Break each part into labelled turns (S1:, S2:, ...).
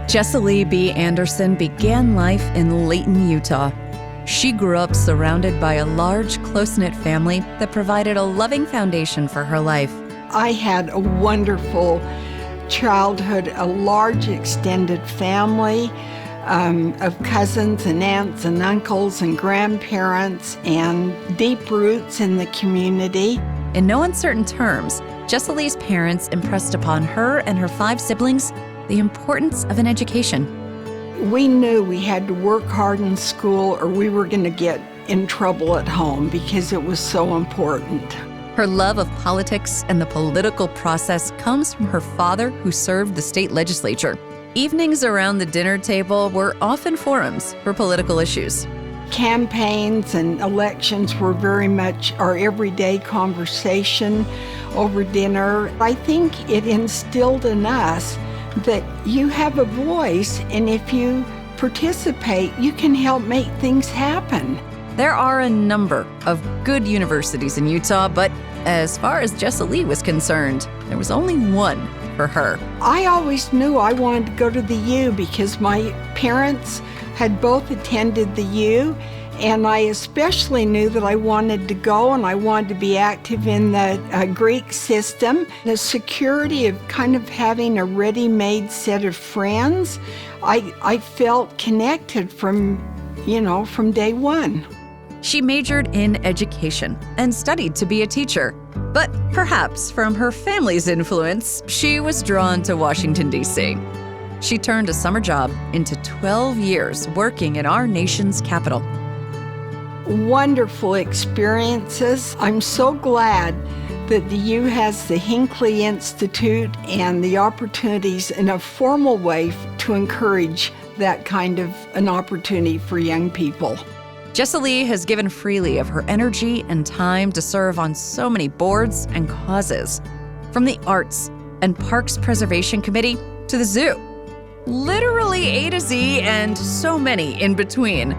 S1: Jesselie B. Anderson began life in Layton, Utah. She grew up surrounded by a large, close-knit family that provided a loving foundation for her life.
S2: I had a wonderful childhood, a large extended family of cousins and aunts and uncles and grandparents and deep roots in the community.
S1: In no uncertain terms, Jesselie's parents impressed upon her and her 5 siblings the importance of an education.
S2: We knew we had to work hard in school or we were going to get in trouble at home because it was so important.
S1: Her love of politics and the political process comes from her father, who served the state legislature. Evenings around the dinner table were often forums for political issues.
S2: Campaigns and elections were very much our everyday conversation over dinner. I think it instilled in us that you have a voice, and if you participate, you can help make things happen.
S1: There are a number of good universities in Utah, but as far as Jesselie was concerned, there was only one for her.
S2: I always knew I wanted to go to the U because my parents had both attended the U, and I especially knew that I wanted to go and I wanted to be active in the Greek system. The security of kind of having a ready-made set of friends, I felt connected from day one.
S1: She majored in education and studied to be a teacher. But perhaps from her family's influence, she was drawn to Washington, D.C. She turned a summer job into 12 years working in our nation's capital.
S2: Wonderful experiences. I'm so glad that the U has the Hinckley Institute and the opportunities in a formal way to encourage that kind of an opportunity for young people.
S1: Jesselie has given freely of her energy and time to serve on so many boards and causes, from the Arts and Parks Preservation Committee to the zoo. Literally A to Z and so many in between.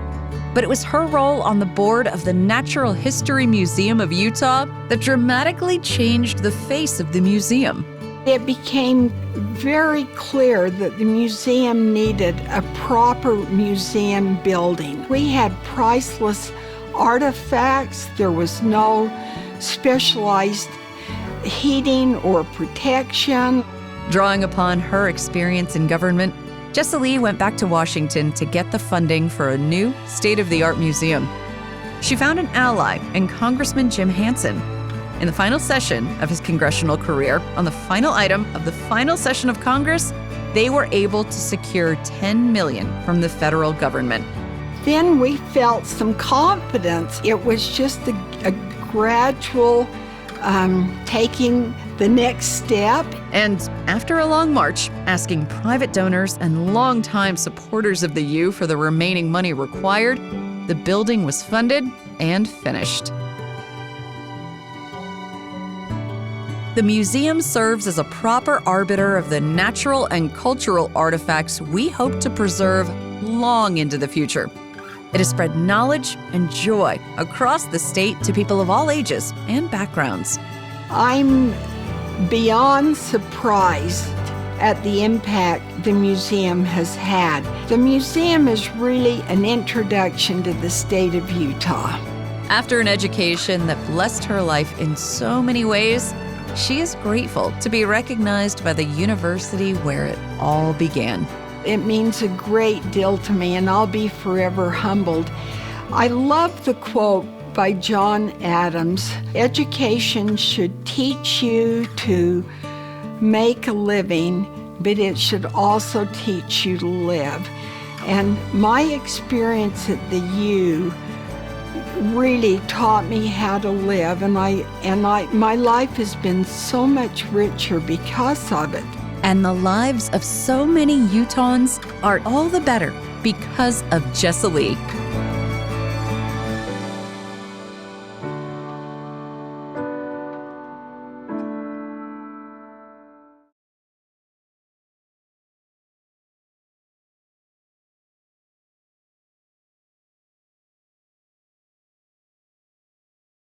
S1: But it was her role on the board of the Natural History Museum of Utah that dramatically changed the face of the museum.
S2: It became very clear that the museum needed a proper museum building. We had priceless artifacts. There was no specialized heating or protection.
S1: Drawing upon her experience in government, Jesselie went back to Washington to get the funding for a new state-of-the-art museum. She found an ally in Congressman Jim Hansen. In the final session of his congressional career, on the final item of the final session of Congress, they were able to secure $10 million from the federal government.
S2: Then we felt some confidence. It was just a gradual taking the next step.
S1: And after a long march, asking private donors and longtime supporters of the U for the remaining money required, the building was funded and finished. The museum serves as a proper arbiter of the natural and cultural artifacts we hope to preserve long into the future. It has spread knowledge and joy across the state to people of all ages and backgrounds.
S2: I'm beyond surprised at the impact the museum has had. The museum is really an introduction to the state of Utah.
S1: After an education that blessed her life in so many ways, she is grateful to be recognized by the university where it all began.
S2: It means a great deal to me, and I'll be forever humbled. I love the quote by John Adams, "Education should teach you to make a living, but it should also teach you to live." And my experience at the U really taught me how to live, and my life has been so much richer because of it.
S1: And the lives of so many Utahns are all the better because of Jesselie.